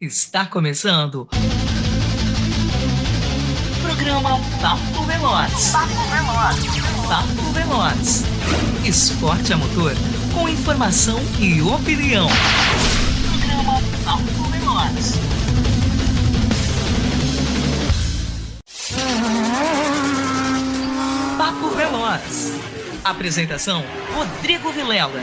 Está começando o programa Papo Veloz. Papo Veloz. Esporte a motor com informação e opinião. Programa Papo Veloz. Papo Veloz. Apresentação: Rodrigo Vilela.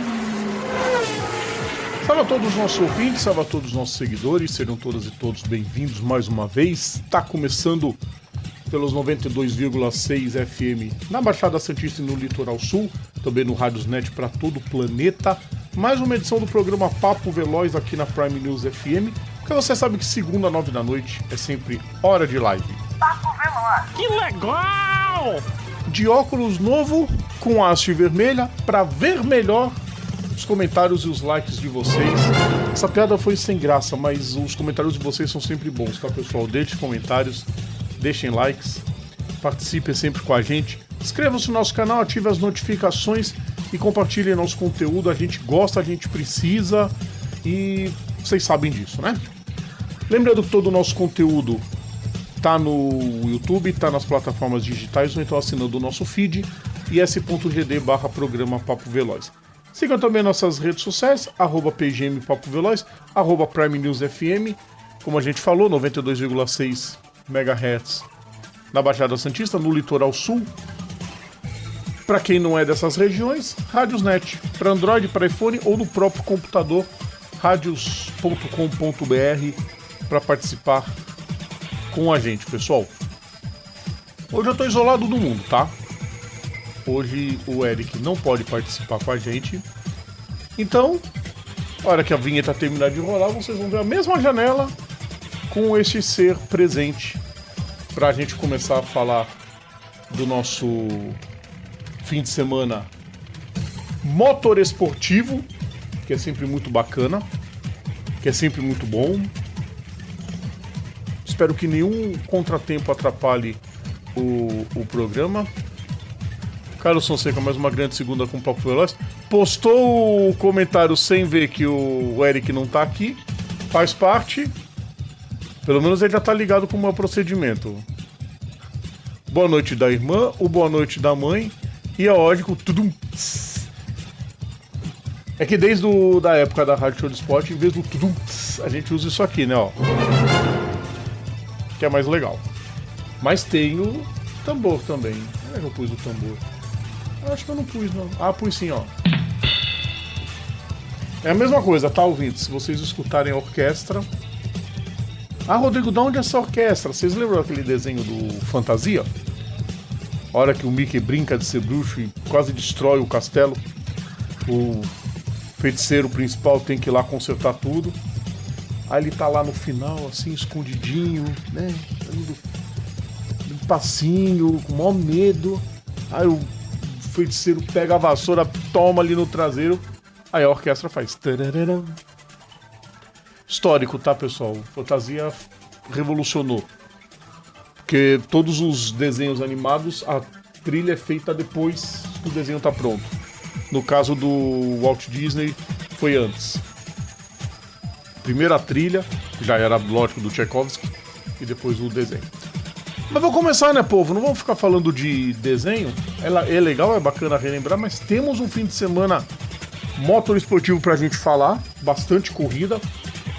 Salve a todos os nossos ouvintes, salve a todos os nossos seguidores, serão todas e todos bem-vindos mais uma vez. Está começando pelos 92,6 FM na Baixada Santista e no Litoral Sul, também no Radiosnet para todo o planeta. Mais uma edição do programa Papo Veloz aqui na Prime News FM, porque você sabe que segunda, 9 da noite, é sempre hora de live. Papo Veloz. Que legal! De óculos novo, com haste vermelha, para ver melhor os comentários e os likes de vocês. Essa piada foi sem graça, mas os comentários de vocês são sempre bons, tá, pessoal? Deixem comentários, deixem likes, participem sempre com a gente. Inscrevam-se no nosso canal, ativem as notificações e compartilhem nosso conteúdo. A gente gosta, a gente precisa e vocês sabem disso, né? Lembrando que todo o nosso conteúdo tá no YouTube, tá nas plataformas digitais ou então assinando o nosso feed is.gd/programa Papo Veloz. Sigam também nossas redes sociais, @PGM Papo Veloz, @Prime News FM, como a gente falou, 92,6 MHz na Baixada Santista, no Litoral Sul. Para quem não é dessas regiões, Radiosnet, para Android, para iPhone ou no próprio computador, radios.com.br, para participar com a gente, pessoal. Hoje eu tô isolado do mundo, tá? Hoje o Eric não pode participar com a gente. Então, na hora que a vinheta terminar de rolar, vocês vão ver a mesma janela com este ser presente pra gente começar a falar do nosso fim de semana motor esportivo, que é sempre muito bacana, que é sempre muito bom. Espero que nenhum contratempo atrapalhe o programa. Carlos Fonseca, mais uma grande segunda com o Papo Veloz. Postou o comentário sem ver que o Eric não tá aqui. Faz parte. Pelo menos ele já tá ligado como é o procedimento. Boa noite da irmã, o boa noite da mãe. E é lógico, tudo. É que desde da época da Rádio Show de Esporte, em vez do tudo, a gente usa isso aqui, né, ó. Que é mais legal. Mas tem o tambor também. Onde é que eu pus o tambor? Acho que eu não pus, não. Ah, pus sim, ó. É a mesma coisa, tá, ouvindo? Se vocês escutarem a orquestra... Ah, Rodrigo, de onde é essa orquestra? Vocês lembram daquele desenho do Fantasia? A hora que o Mickey brinca de ser bruxo e quase destrói o castelo. O feiticeiro principal tem que ir lá consertar tudo. Aí ele tá lá no final, assim, escondidinho, né? Um passinho, com o maior medo. Aí o feiticeiro pega a vassoura, toma ali no traseiro. Aí a orquestra faz. Tararara. Histórico, tá, pessoal? Fantasia revolucionou. Porque todos os desenhos animados, a trilha é feita depois que o desenho tá pronto. No caso do Walt Disney, foi antes. Primeiro a trilha, já era lógico do Tchaikovsky, e depois o desenho. Mas vou começar, né, povo? Não vamos ficar falando de desenho. É legal, é bacana relembrar, mas temos um fim de semana motor esportivo pra gente falar. Bastante corrida,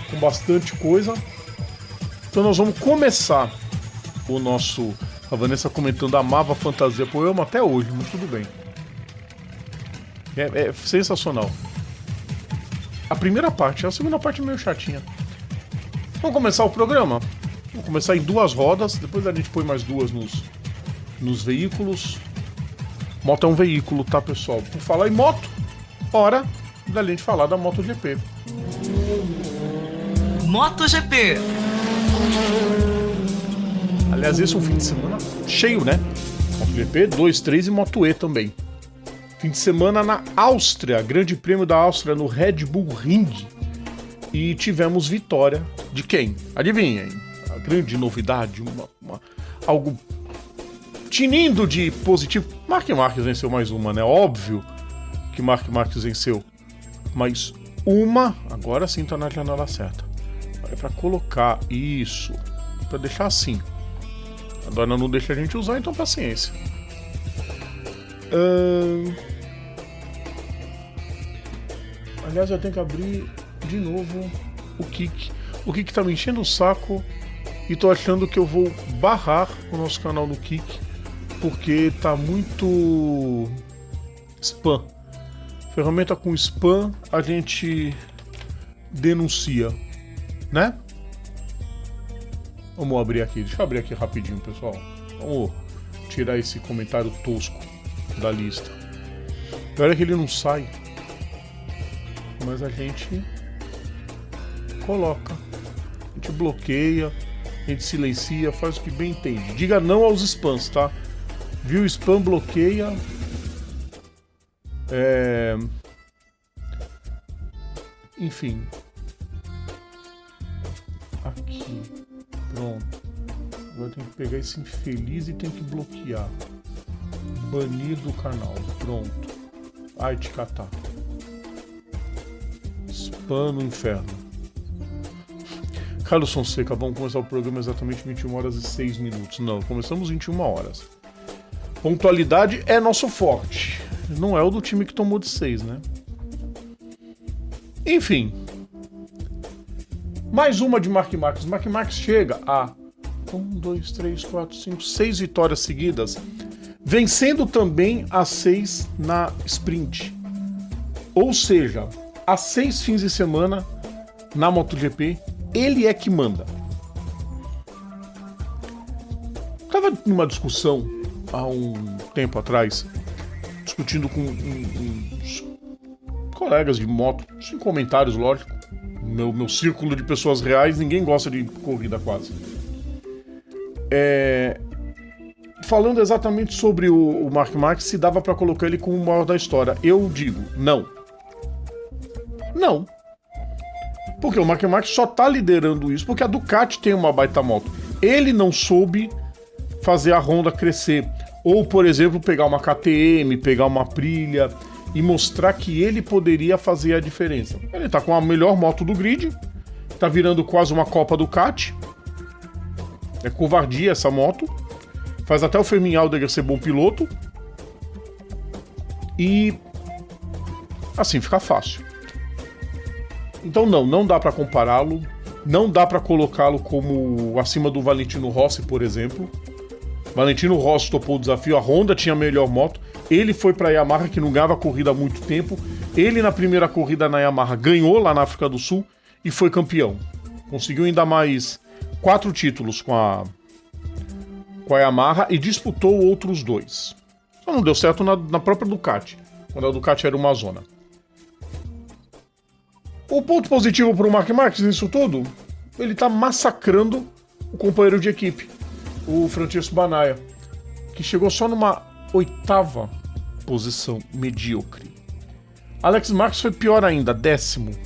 com bastante coisa. Então nós vamos começar o nosso... A Vanessa comentando, amava a fantasia. Pô, eu amo até hoje, mas tudo bem. É sensacional. A primeira parte, a segunda parte é meio chatinha. Vamos começar o programa? Vamos começar em 2 rodas, depois a gente põe mais 2 nos veículos. Moto é um veículo, tá, pessoal? Por falar em moto, hora da gente falar da MotoGP. MotoGP. Aliás, esse é um fim de semana cheio, né? MotoGP, 2, 3 e Moto E também. Fim de semana na Áustria, Grande Prêmio da Áustria no Red Bull Ring. E tivemos vitória de quem? Adivinhem? A grande novidade, algo tinindo de positivo. Marc Marquez venceu mais uma, né? Óbvio que Marc Marquez venceu. Mas uma, agora sim tá na janela certa. É pra colocar isso. Pra deixar assim. A dona não deixa a gente usar, então paciência. Aliás, eu tenho que abrir de novo o Kik. O Kik tá me enchendo o saco e tô achando que eu vou barrar o nosso canal no Kik porque tá muito spam. Ferramenta com spam a gente denuncia, né? Vamos abrir aqui. Deixa eu abrir aqui rapidinho, pessoal. Vamos tirar esse comentário tosco da lista. Pior é que ele não sai. Mas a gente coloca. A gente bloqueia. A gente silencia. Faz o que bem entende. Diga não aos spams, tá? Viu spam, bloqueia. Enfim. Aqui. Pronto. Agora tem que pegar esse infeliz e tem que bloquear. Banir do canal. Pronto. Ai, te catar. Spam no inferno. Carlos Fonseca, vamos começar o programa exatamente 21 horas e 6 minutos. Não, começamos 21 horas. Pontualidade é nosso forte. Não é o do time que tomou de 6, né? Enfim. Mais uma de Mark Marques. Mark Marques chega a 1, 2, 3, 4, 5, 6 vitórias seguidas, vencendo também as 6 na sprint. Ou seja, há 6 fins de semana na MotoGP, ele é que manda. Estava numa discussão há um tempo atrás, discutindo com uns colegas de moto, sem comentários, lógico. Meu círculo de pessoas reais, ninguém gosta de corrida quase. Falando exatamente sobre o Mark Marques, se dava para colocar ele como o maior da história. Eu digo, não. Não. Porque o Mark Marques só tá liderando isso porque a Ducati tem uma baita moto. Ele não soube fazer a Honda crescer. Ou, por exemplo, pegar uma KTM, pegar uma Aprilia e mostrar que ele poderia fazer a diferença. Ele tá com a melhor moto do grid, tá virando quase uma Copa Ducati. É covardia essa moto. Faz até o Fermin Aldeguer ser bom piloto. E assim fica fácil. Então não dá pra compará-lo. Não dá pra colocá-lo como acima do Valentino Rossi, por exemplo. Valentino Rossi topou o desafio, a Honda tinha a melhor moto. Ele foi pra Yamaha, que não ganhava corrida há muito tempo. Ele, na primeira corrida na Yamaha, ganhou lá na África do Sul e foi campeão. Conseguiu ainda mais 4 títulos com a Yamaha e disputou outros 2. Só não deu certo na própria Ducati, quando a Ducati era uma zona. O ponto positivo para o Mark Marques nisso tudo, ele tá massacrando o companheiro de equipe, o Francesco Bagnaia, que chegou só numa 8ª posição medíocre. Alex Marques foi pior ainda, 10º.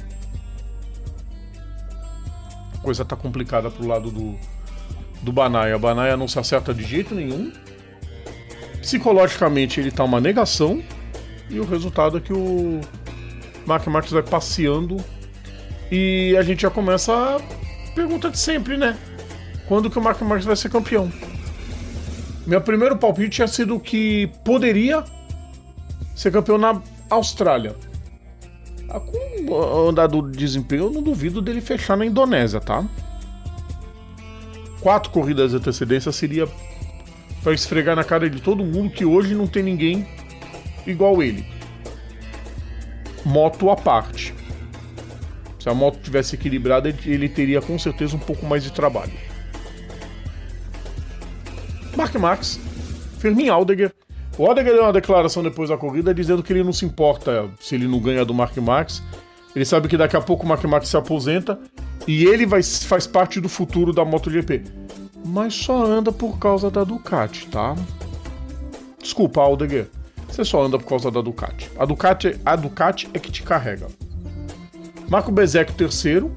A coisa tá complicada pro lado do Bagnaia. O Bagnaia não se acerta de jeito nenhum. Psicologicamente ele tá uma negação. E o resultado é que o Mark Marques vai passeando. E a gente já começa a pergunta de sempre, né? Quando que o Mark Marques vai ser campeão? Meu primeiro palpite tinha sido que poderia ser campeão na Austrália. Com o andado de desempenho, eu não duvido dele fechar na Indonésia, tá? 4 corridas de antecedência seria para esfregar na cara de todo mundo que hoje não tem ninguém igual ele. Moto à parte. Se a moto tivesse equilibrada, ele teria com certeza um pouco mais de trabalho. Mark Marques, Fermin Aldeguer. O Aldeguer deu uma declaração depois da corrida dizendo que ele não se importa se ele não ganha do Mark Marques. Ele sabe que daqui a pouco o Mark Marques se aposenta e ele faz parte do futuro da MotoGP. Mas só anda por causa da Ducati, tá? Desculpa, Aldeguer. Você só anda por causa da Ducati. A Ducati é que te carrega. Marco Bezzecchi, 3º.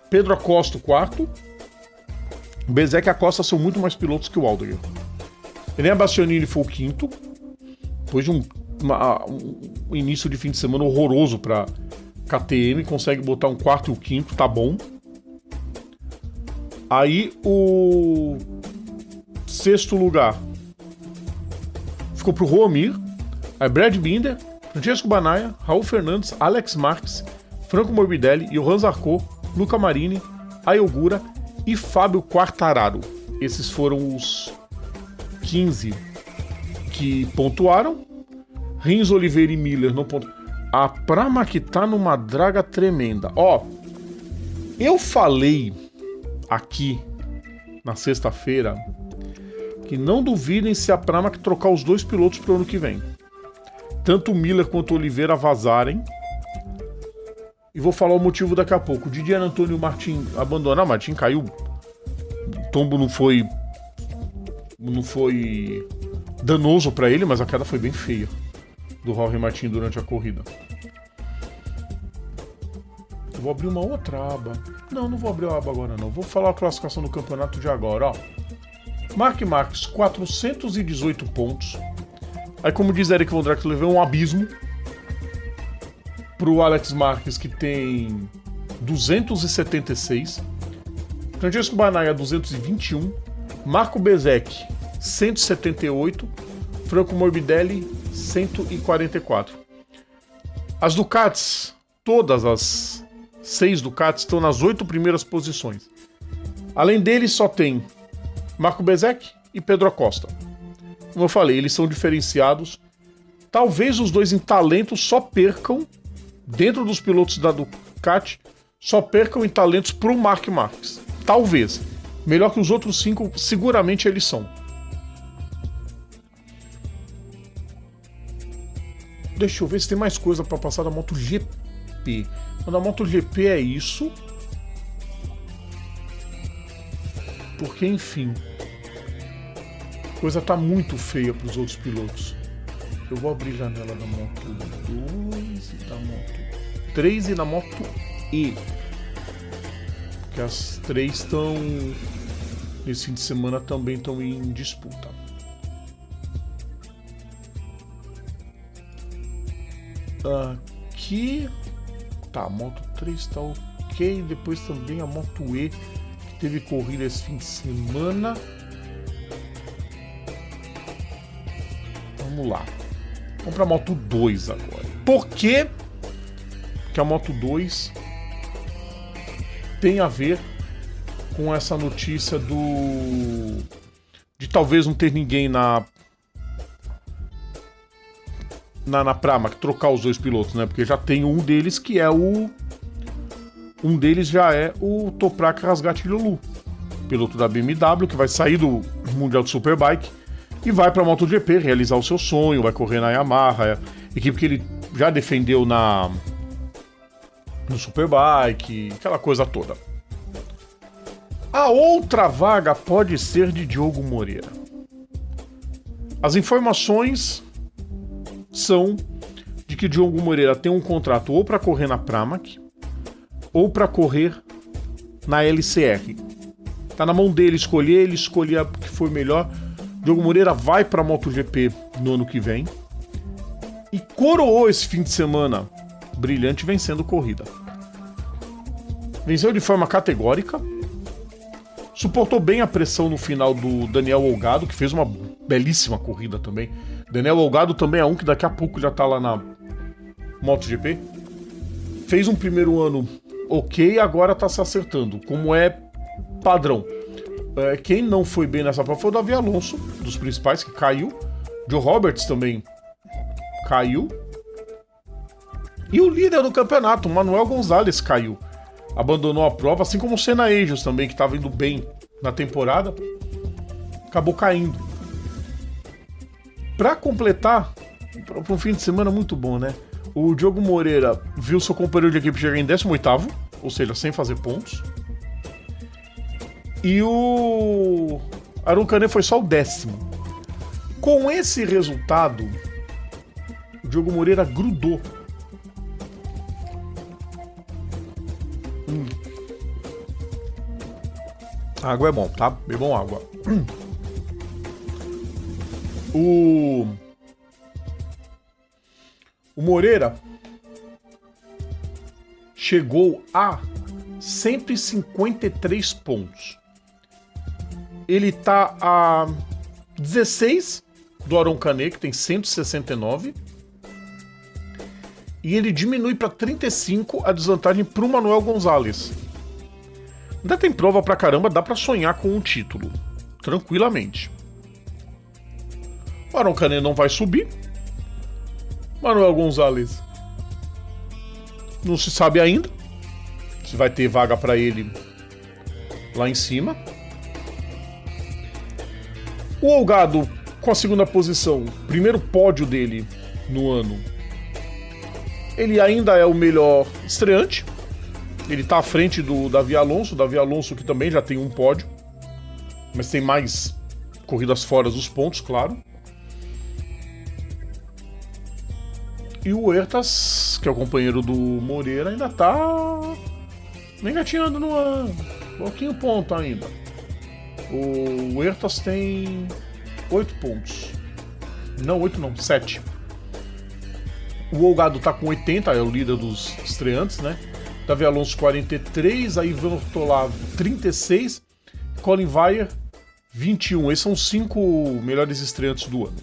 Pedro Acosta, 4º. O Bezzecchi e a Acosta são muito mais pilotos que o Aldeguer. Enea Bastianini foi o 5º. Depois de um início de fim de semana horroroso para KTM, consegue botar um 4º e o 5º, tá bom. Aí o sexto lugar ficou pro Roamir, aí Brad Binder, Francesco Banaya, Raul Fernandes, Alex Marques, Franco Morbidelli, Johan Zarco, Luca Marini, Ayogura e Fábio Quartararo. Esses foram os 15 que pontuaram. Rins, Oliveira e Miller não pontuaram. A Pramac tá numa draga tremenda. Ó, eu falei aqui na sexta-feira que não duvidem se a Pramac trocar os dois pilotos pro ano que vem. Tanto o Miller quanto o Oliveira vazarem. E vou falar o motivo daqui a pouco. O Didier Antônio e o Martin abandonaram. Martin caiu. O tombo não foi danoso pra ele, mas a queda foi bem feia do Jorge Martin durante a corrida. Eu vou abrir uma outra aba. Não vou abrir a aba agora não. Vou falar a classificação do campeonato de agora, ó. Marc Marques, 418 pontos. Aí, como diz Eric Von Dreck, levou um abismo pro Alex Marques, que tem 276. Francesco Banaya, 221. Marco Bezek, 178. Franco Morbidelli, 144. As Ducatis, todas as 6 Ducatis, estão nas 8 primeiras posições. Além deles, só tem Marco Bezek e Pedro Acosta. Como eu falei, eles são diferenciados. Talvez os dois em talento só percam, dentro dos pilotos da Ducati, só percam em talentos pro Marc Marques. Talvez. Melhor que os outros 5, seguramente eles são. Deixa eu ver se tem mais coisa pra passar da MotoGP. Na MotoGP é isso. Porque, enfim, a coisa tá muito feia pros outros pilotos. Eu vou abrir a janela da Moto 2 e da Moto 3 e da Moto E. Porque as 3 estão, nesse fim de semana, também estão em disputa. Aqui tá, a Moto 3 tá ok. Depois também a Moto E, que teve corrida esse fim de semana. Vamos lá. Vamos pra Moto 2 agora. Por quê? Porque a Moto 2 tem a ver com essa notícia de talvez não ter ninguém na Pramac, trocar os dois pilotos, né? Porque já tem um deles que é um deles já é o Toprak Razgatlioglu, piloto da BMW, que vai sair do Mundial de Superbike e vai para a MotoGP realizar o seu sonho, vai correr na Yamaha, equipe que ele já defendeu no Superbike, aquela coisa toda. A outra vaga pode ser de Diogo Moreira. As informações são de que Diogo Moreira tem um contrato ou para correr na Pramac ou para correr na LCR. Tá na mão dele escolher, ele escolher a que foi melhor. Diogo Moreira vai para a MotoGP no ano que vem e coroou esse fim de semana brilhante vencendo corrida. Venceu de forma categórica, suportou bem a pressão no final do Daniel Olgado, que fez uma belíssima corrida também. Daniel Olgado também é um que daqui a pouco já tá lá na MotoGP. Fez um primeiro ano ok, agora tá se acertando, como é padrão. Quem não foi bem nessa prova foi o Davi Alonso, dos principais, que caiu. Joe Roberts também caiu. E o líder do campeonato, Manuel Gonzalez, caiu. Abandonou a prova, assim como o Senna Angels também, que estava indo bem na temporada, acabou caindo. Para completar, para um fim de semana muito bom, né? O Diogo Moreira viu seu companheiro de equipe chegar em 18º, ou seja, sem fazer pontos. E o Aron Canet foi só o 10º. Com esse resultado, o Diogo Moreira grudou. A água é bom, tá? Bebam água. O Moreira chegou a 153 pontos. ele tá a 16 do Aron Canet, que tem 169. E ele diminui para 35 a desvantagem pro Manuel Gonzalez. Ainda tem prova pra caramba, dá pra sonhar com um título. Tranquilamente. O Aron Canet não vai subir. Manuel Gonzalez não se sabe ainda se vai ter vaga pra ele lá em cima. O Olgado com a segunda posição, primeiro pódio dele no ano. Ele ainda é o melhor estreante. Ele tá à frente do Davi Alonso. Davi Alonso que também já tem um pódio, mas tem mais corridas fora dos pontos, claro. E o Huertas, que é o companheiro do Moreira, ainda tá engatinhando no ano. Pouquinho ponto ainda. O Huertas tem 8 pontos. Não, 8 não, 7. O Olgado tá com 80, é o líder dos estreantes, né? Davi Alonso 43, aí Ivan Ortolá 36, Colin Wyer 21. Esses são os 5 melhores estreantes do ano.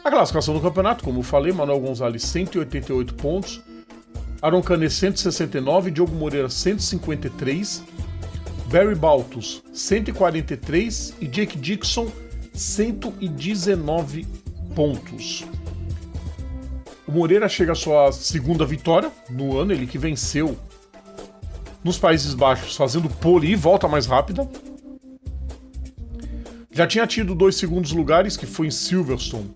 A classificação do campeonato, como eu falei, Manuel Gonzalez 188 pontos, Aron Canet 169, Diogo Moreira 153, Barry Baltus 143 e Jake Dixon 119 pontos. O Moreira chega à sua segunda vitória no ano, ele que venceu nos Países Baixos fazendo pole e volta mais rápida. Já tinha tido 2 segundos lugares, que foi em Silverstone,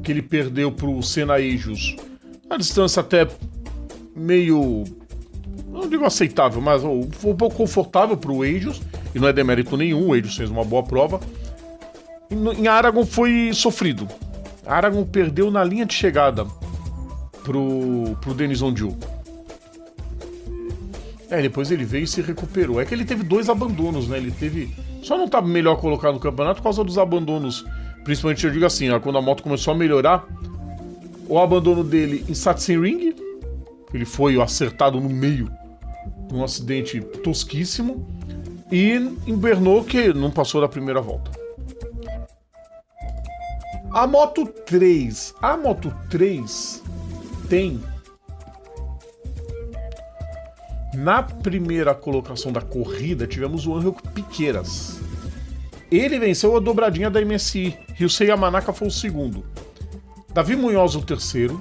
que ele perdeu para o Senna Egius. A distância até meio, não digo aceitável, mas um pouco confortável para o Egius, e não é demérito nenhum, o Egius fez uma boa prova. Em Aragon foi sofrido. Aragon perdeu na linha de chegada pro Denis Ondiu. Depois ele veio e se recuperou. É que ele teve 2 abandonos, né? Ele teve... Só não tá melhor colocado no campeonato por causa dos abandonos. Principalmente, eu digo assim, quando a moto começou a melhorar, o abandono dele em Sachsenring, ele foi acertado no meio num acidente tosquíssimo, e em Brno, que não passou da primeira volta. A Moto 3 tem, na primeira colocação da corrida, tivemos o Angel Piqueras. Ele venceu a dobradinha da MSI. Ryusei Yamanaka foi o segundo. Davi Munhoz o terceiro.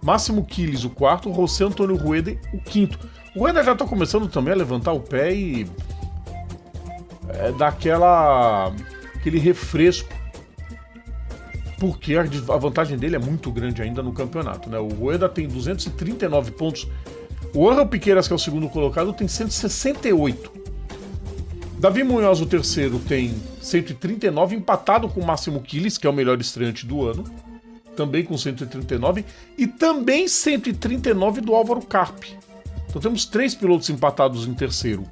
Máximo Quiles o quarto. José Antônio Rueda o quinto. O Rueda já tá começando também a levantar o pé e dar aquele refresco. Porque a vantagem dele é muito grande ainda no campeonato, né? O Rueda tem 239 pontos. O Angel Piqueras, que é o segundo colocado, tem 168. Davi Munhoz, o terceiro, tem 139, empatado com o Máximo Quiles, que é o melhor estreante do ano, também com 139, e também 139 do Álvaro Carpi. Então temos 3 pilotos empatados em terceiro.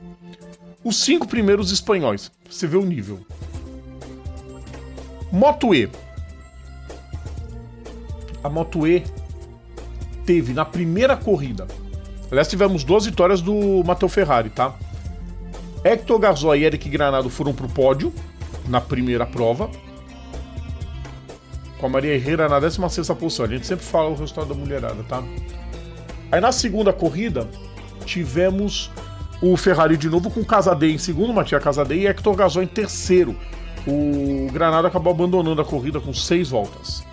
Os 5 primeiros espanhóis. Você vê o nível. Moto E. A Moto E teve na primeira corrida. Aliás, tivemos 2 vitórias do Matteo Ferrari, tá? Hector Garzoy e Eric Granado foram pro pódio na primeira prova, com a Maria Herrera na 16ª posição. A gente sempre fala o resultado da mulherada, tá? Aí na segunda corrida, tivemos o Ferrari de novo com Casadei em segundo, Mattia Casadei, e Hector Garzoy em terceiro. O Granado acabou abandonando a corrida com 6 voltas.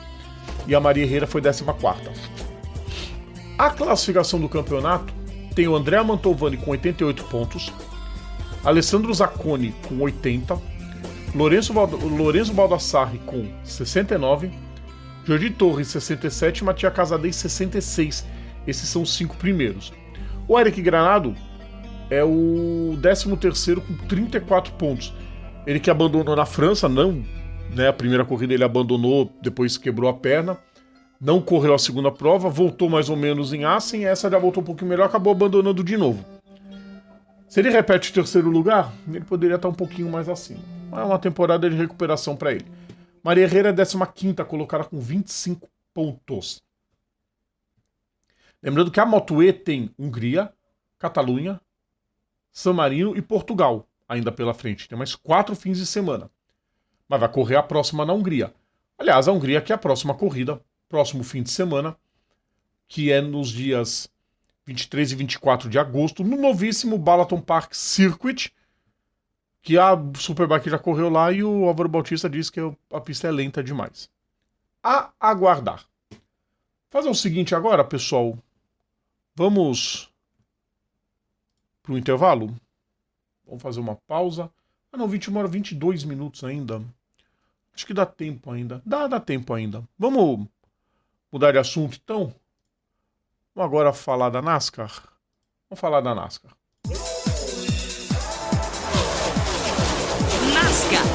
E a Maria Herrera foi 14ª. A classificação do campeonato tem o Andrea Mantovani com 88 pontos, Alessandro Zacconi com 80, Lorenzo Baldassarri com 69, Jordi Torres 67 e Mattia Casadei 66. Esses são os 5 primeiros. O Eric Granado é o 13º com 34 pontos. Ele que abandonou na França, não, né, a primeira corrida ele abandonou, depois quebrou a perna, não correu a segunda prova, voltou mais ou menos em Assen, essa já voltou um pouquinho melhor, acabou abandonando de novo. Se ele repete o terceiro lugar, ele poderia estar um pouquinho mais acima. É uma temporada de recuperação para ele. Maria Herrera é 15ª, colocada com 25 pontos. Lembrando que a Moto E tem Hungria, Catalunha, San Marino e Portugal. ainda pela frente. Tem mais 4 fins de semana. Mas vai correr a próxima na Hungria. Aliás, a Hungria que é a próxima corrida, próximo fim de semana, que é nos dias 23 e 24 de agosto, no novíssimo Balaton Park Circuit, que a Superbike já correu lá e o Álvaro Bautista disse que a pista é lenta demais. A aguardar. Fazer o seguinte agora, pessoal. Vamos para o intervalo? Vamos fazer uma pausa. Ah não, 21 horas 22 minutos ainda. Acho que dá tempo ainda. Dá tempo ainda. Vamos mudar de assunto então? Vamos agora falar da NASCAR? Vamos falar da NASCAR. NASCAR.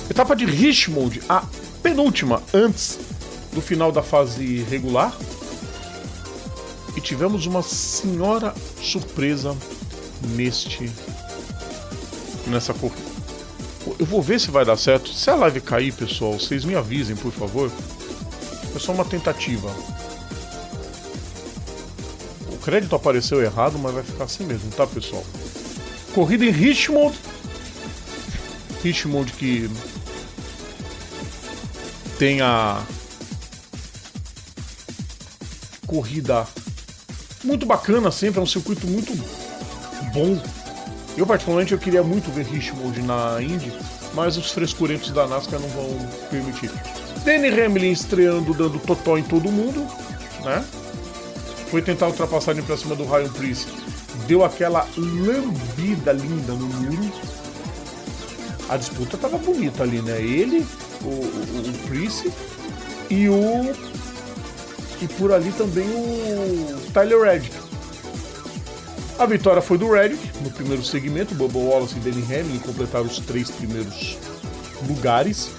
Etapa de Richmond, a penúltima antes do final da fase regular. E tivemos uma senhora surpresa nessa corrida. Eu vou ver se vai dar certo. Se a live cair, pessoal, vocês me avisem, por favor. É só uma tentativa. O crédito apareceu errado, mas vai ficar assim mesmo, tá, pessoal? Corrida em Richmond. Richmond que tem a corrida muito bacana sempre, é um circuito muito bom. Eu particularmente queria muito ver Richmond na Indy, mas os frescurentos da NASCAR não vão permitir. Denny Hamlin estreando, dando totó em todo mundo, né? Foi tentar ultrapassagem pra cima do Ryan Preece, deu aquela lambida linda no muro. A disputa tava bonita ali, né? Ele, o Preece e por ali também o Tyler Reddick. A vitória foi do Reddick no primeiro segmento. Bubba Wallace e Denny Hamlin completaram os 3 primeiros lugares.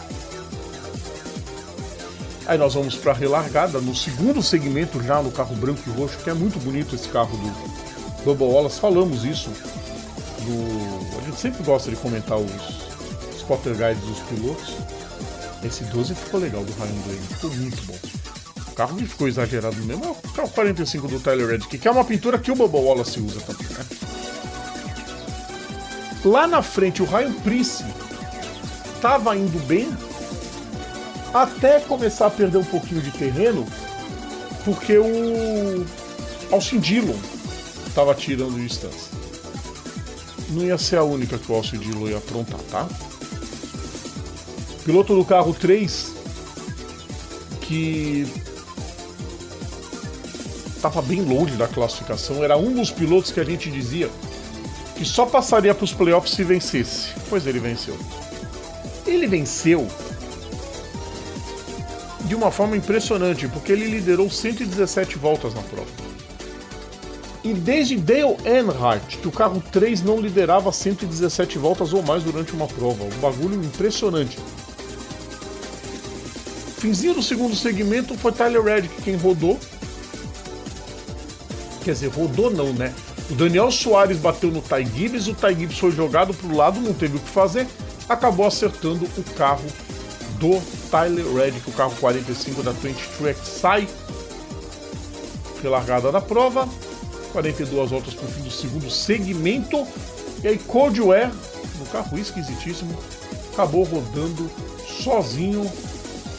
Aí nós vamos para a relargada no segundo segmento, já no carro branco e roxo, que é muito bonito esse carro do Bubba Wallace. Falamos isso. A gente sempre gosta de comentar os Spotter Guides dos pilotos. Esse 12 ficou legal do Ryan Blaney, ficou muito bom. O carro que ficou exagerado mesmo é o carro 45 do Tyler Reddick, que é uma pintura que o Bubba Wallace usa também, né? Lá na frente o Ryan Preece estava indo bem até começar a perder um pouquinho de terreno, porque o Austin Dillon estava tirando distância. Não ia ser a única que o Austin Dillon ia aprontar, tá? Piloto do carro 3, que estava bem longe da classificação, era um dos pilotos que a gente dizia que só passaria para os playoffs se vencesse. Pois ele venceu. Ele venceu de uma forma impressionante, porque ele liderou 117 voltas na prova. E desde Dale Earnhardt, que o carro 3 não liderava 117 voltas ou mais durante uma prova. Um bagulho impressionante. Finzinho do segundo segmento foi Tyler Reddick quem rodou. Quer dizer, rodou não, né? O Daniel Suárez bateu no Ty Gibbs, o Ty Gibbs foi jogado pro lado, não teve o que fazer, acabou acertando o carro do Tyler Reddick, o carro 45 da 20 Truex sai relargada da prova, 42 voltas pro fim do segundo segmento, e aí Cody Ware, no carro esquisitíssimo, acabou rodando sozinho,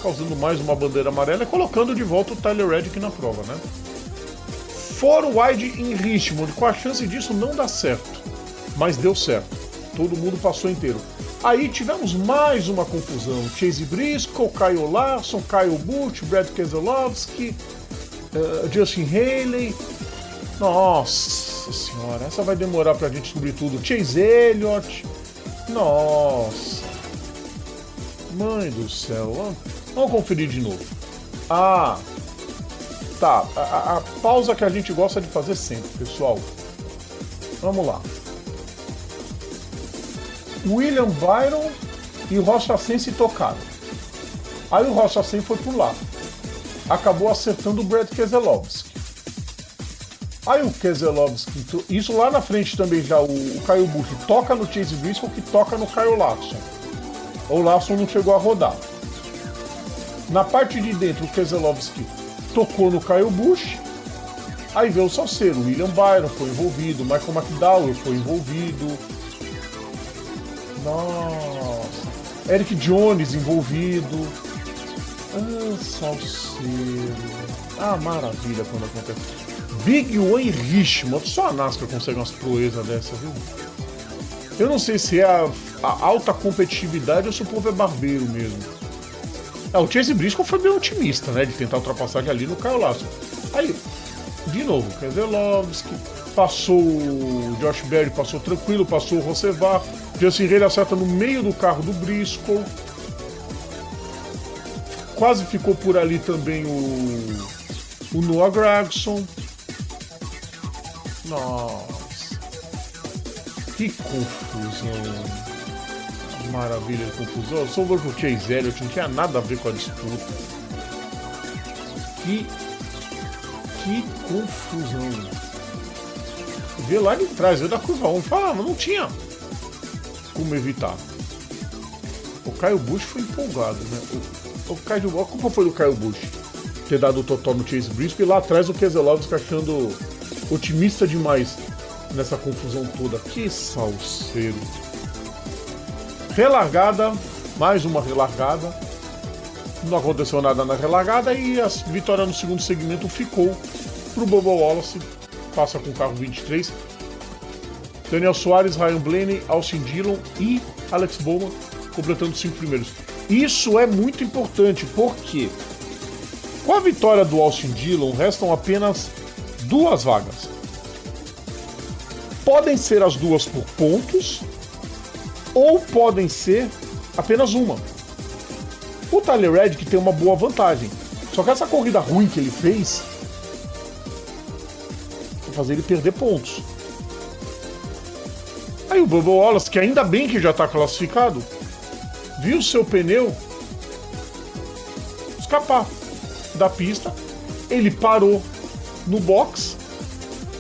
causando mais uma bandeira amarela e colocando de volta o Tyler Reddick na prova, né? Four wide em Richmond, com a chance disso não dar certo, mas deu certo, todo mundo passou inteiro. Aí tivemos mais uma confusão, Chase Briscoe, Kyle Larson, Kyle Busch, Brad Keselowski, Justin Haley. Nossa senhora, essa vai demorar pra gente descobrir tudo. Chase Elliott, nossa, mãe do céu, vamos conferir de novo. Tá, a pausa que a gente gosta de fazer sempre, pessoal. Vamos lá. William Byron e o Ross Chastain se tocaram. Aí o Ross Chastain foi por lá. Acabou acertando o Brad Keselowski. Aí o Keselowski, isso lá na frente também já, o Kyle Busch toca no Chase Briscoe, que toca no Kyle Larson. O Larson não chegou a rodar. Na parte de dentro, o Keselowski tocou no Kyle Busch Aí veio o salseiro, William Byron foi envolvido, Michael McDowell foi envolvido. Nossa. Eric Jones envolvido. Ah, salseiro. Ah, maravilha quando acontece. Big Wayne Richmond. Só a NASCAR consegue umas proezas dessa, viu? Eu não sei se é a alta competitividade ou se o povo é barbeiro mesmo. O Chase Briscoe foi bem otimista, né? De tentar ultrapassagem ali no Kyle Larson. Aí, de novo, Keselowski, passou o Josh Berry, passou tranquilo, passou o Rosevar. Justin Haley acerta no meio do carro do Briscoe. Quase ficou por ali também o Noah Gragson. Nossa, que confusão. Maravilha de confusão. Sobrou pro Chase Elliott, não tinha nada a ver com a disputa. Que confusão. Vê lá de trás, veio da curva 1. Fala, mas não tinha como evitar. O Kyle Busch foi empolgado, né? A culpa foi do Kyle Busch ter dado o totó no Chase Briscoe e lá atrás o Keselowski achando otimista demais nessa confusão toda. Que salseiro. Relargada, mais uma relargada. Não aconteceu nada na relargada e a vitória no segundo segmento ficou pro Bubba Wallace. Passa com o carro 23. Daniel Soares, Ryan Blaney, Austin Dillon e Alex Bowman completando os 5 primeiros. Isso é muito importante porque com a vitória do Austin Dillon restam apenas 2 vagas. Podem ser as 2 por pontos ou podem ser apenas uma. O Tyler Reddick tem uma boa vantagem, só que essa corrida ruim que ele fez vai fazer ele perder pontos. Aí o Bubba Wallace, que ainda bem que já está classificado, viu seu pneu escapar da pista, ele parou no box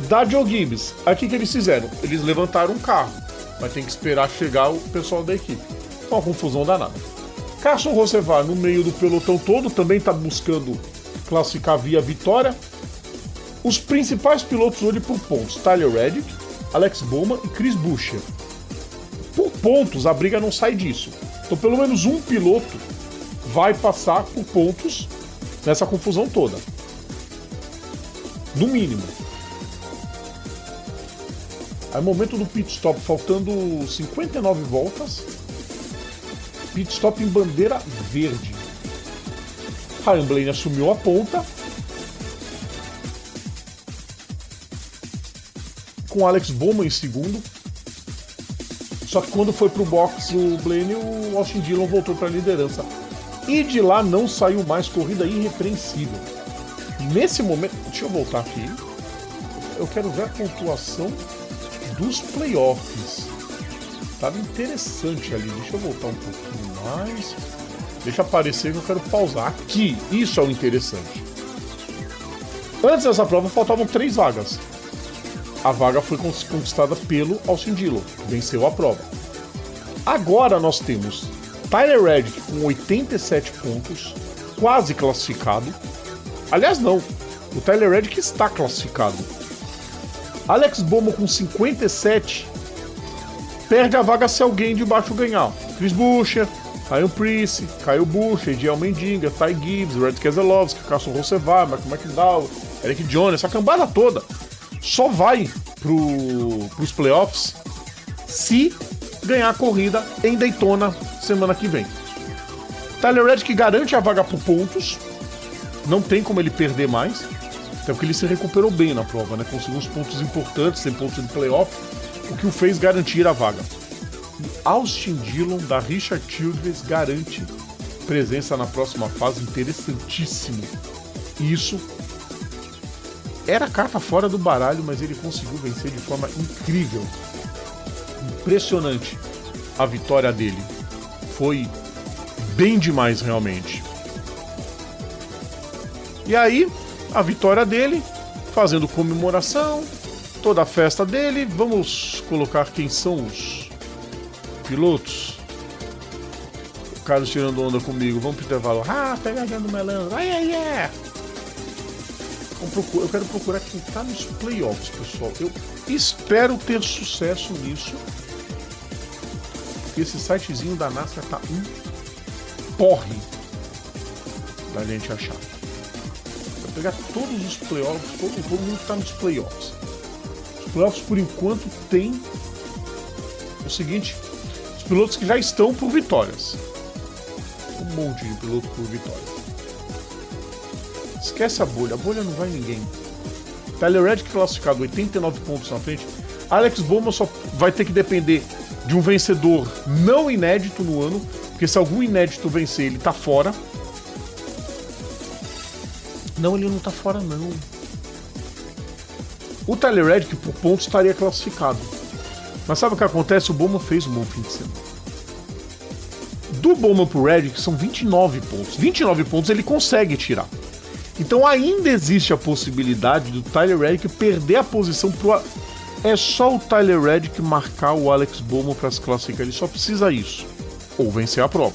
da Joe Gibbs. Aqui que eles fizeram? Eles levantaram um carro, mas tem que esperar chegar o pessoal da equipe. Uma confusão danada. Carson Rosevar no meio do pelotão todo, também está buscando classificar via vitória. Os principais pilotos hoje por pontos: Tyler Reddick, Alex Bowman e Chris Buescher. Por pontos, a briga não sai disso. Então pelo menos um piloto vai passar por pontos nessa confusão toda. No mínimo. Aí momento do pit stop, faltando 59 voltas. Pit stop em bandeira verde. Ryan Blaney assumiu a ponta. Com Alex Bowman em segundo. Só que quando foi pro box o Blaney, o Austin Dillon voltou para a liderança. E de lá não saiu mais, corrida irrepreensível. Nesse momento, deixa eu voltar aqui. Eu quero ver a pontuação dos playoffs. Tava interessante ali. Deixa eu voltar um pouquinho mais. Deixa aparecer que eu quero pausar. Aqui, isso é o interessante. Antes dessa prova faltavam 3 vagas. A vaga foi conquistada pelo Austin Dillon, que venceu a prova. Agora nós temos Tyler Reddick com 87 pontos, quase classificado. Aliás, não. O Tyler Reddick está classificado. Alex Bowman com 57 perde a vaga se alguém de baixo ganhar. Chris Buescher, Ryan Preece, Kyle Busch, Ed Allmendinger, Ty Gibbs, Red Keselowski, Carson Rosevar, Michael McDowell, Eric Jones, essa cambada toda só vai pros playoffs se ganhar a corrida em Daytona semana que vem. Tyler Reddick garante a vaga por pontos, não tem como ele perder mais, até porque ele se recuperou bem na prova, né? Conseguiu uns pontos importantes, sem pontos de playoff, o que o fez garantir a vaga. E Austin Dillon da Richard Childress garante presença na próxima fase, interessantíssimo. E isso era carta fora do baralho, mas ele conseguiu vencer de forma incrível. Impressionante a vitória dele. Foi bem demais, realmente. E aí, a vitória dele, fazendo comemoração, toda a festa dele. Vamos colocar quem são os pilotos. O Carlos tirando onda comigo. Vamos pro intervalo. Ah, pegadinha do melango. Ai, ai, ai. Eu quero procurar quem tá nos playoffs, pessoal. Eu espero ter sucesso nisso. Esse sitezinho da NASCAR tá um porre da gente achar. Vou pegar todos os playoffs, todo mundo que tá nos playoffs. Os playoffs, por enquanto, tem o seguinte: os pilotos que já estão por vitórias. Um monte de piloto por vitória. Esquece a bolha não vai ninguém. Tyler Reddick classificado 89 pontos na frente. Alex Bowman só vai ter que depender de um vencedor não inédito no ano, porque se algum inédito vencer, ele tá fora. Não, ele não tá fora, não. O Tyler Reddick, por pontos, estaria classificado. Mas sabe o que acontece? O Bowman fez um bom fim de semana. Do Bowman pro Reddick são 29 pontos. 29 pontos ele consegue tirar. Então ainda existe a possibilidade do Tyler Reddick perder a posição pro... É só o Tyler Reddick marcar o Alex Bowman para se classificar. Ele só precisa isso. Ou vencer a prova.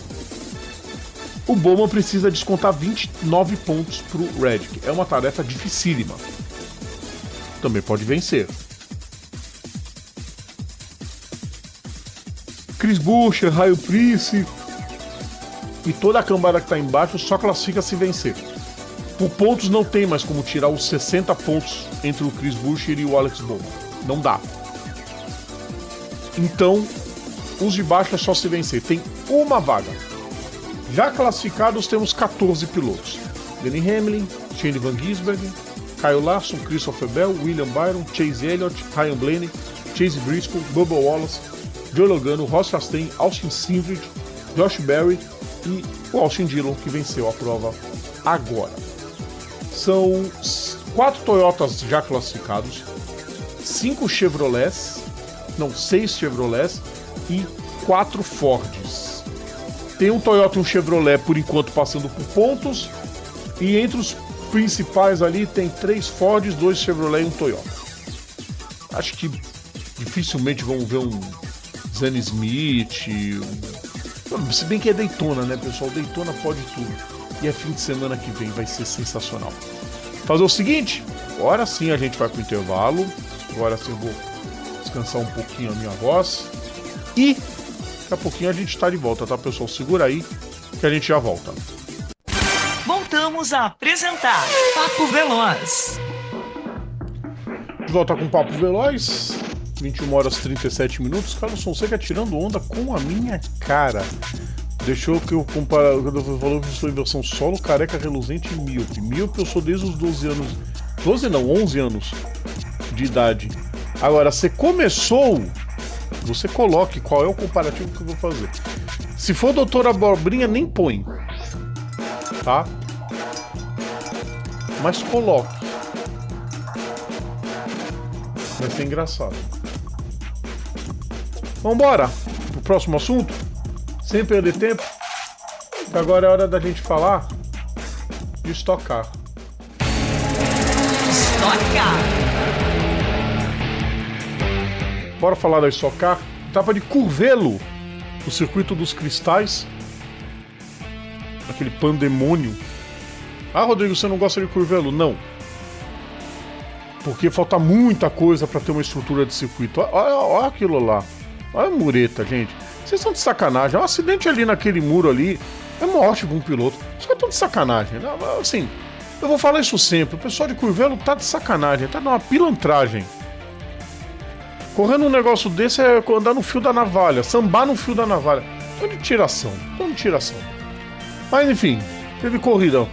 O Bowman precisa descontar 29 pontos pro Reddick. É uma tarefa dificílima. Também pode vencer. Chris Buescher, Ryan Preece e toda a cambada que tá embaixo só classifica se vencer. Por pontos não tem mais como tirar os 60 pontos entre o Chris Buescher e o Alex Bowman. Não dá. Então, os de baixo é só se vencer. Tem uma vaga. Já classificados temos 14 pilotos. Denny Hamlin, Shane Van Gisbergen, Kyle Larson, Christopher Bell, William Byron, Chase Elliott, Ryan Blaney, Chase Briscoe, Bubba Wallace, Joe Logano, Ross Chastain, Austin Cindric, Josh Berry e o Austin Dillon, que venceu a prova agora. São 4 Toyotas já classificados, 6 Chevrolets e 4 Fords. Tem um Toyota e um Chevrolet por enquanto passando por pontos, e entre os principais ali tem 3 Fords, 2 Chevrolet e um Toyota. Acho que dificilmente vão ver um Zane Smith, se bem que é Daytona, né, pessoal? Daytona pode tudo. E é fim de semana que vem, vai ser sensacional. Fazer o seguinte, agora sim a gente vai pro intervalo. Agora sim eu vou descansar um pouquinho a minha voz. E daqui a pouquinho a gente tá de volta, tá, pessoal? Segura aí que a gente já volta. Voltamos a apresentar Papo Veloz. De volta com o Papo Veloz. 21 horas e 37 minutos. Carlos Fonseca tirando onda com a minha cara. Deixou que eu comparar. Quando eu falou que eu estou em versão solo, careca, reluzente e míope. Míope eu sou desde os 12 anos. 12 não, 11 anos de idade. Agora, você começou. Você coloque qual é o comparativo que eu vou fazer. Se for doutora Abobrinha, nem põe. Tá? Mas coloque. Vai ser engraçado. Vambora pro próximo assunto? Sem perder tempo. Agora é hora da gente falar de Stock Car. Stock Car. Bora falar da Stock Car. Etapa de Curvelo, o circuito dos cristais. Aquele pandemônio. Ah, Rodrigo, você não gosta de Curvelo? Não. Porque falta muita coisa para ter uma estrutura de circuito. Olha aquilo lá. Olha a mureta, gente. Vocês estão de sacanagem. Um acidente ali naquele muro ali é morte para um piloto. Os caras estão de sacanagem. Assim, eu vou falar isso sempre. O pessoal de Curvelo tá de sacanagem. Tá numa pilantragem. Correndo um negócio desse é andar no fio da navalha. Sambar no fio da navalha. Tô de tiração. Mas enfim, teve corrida.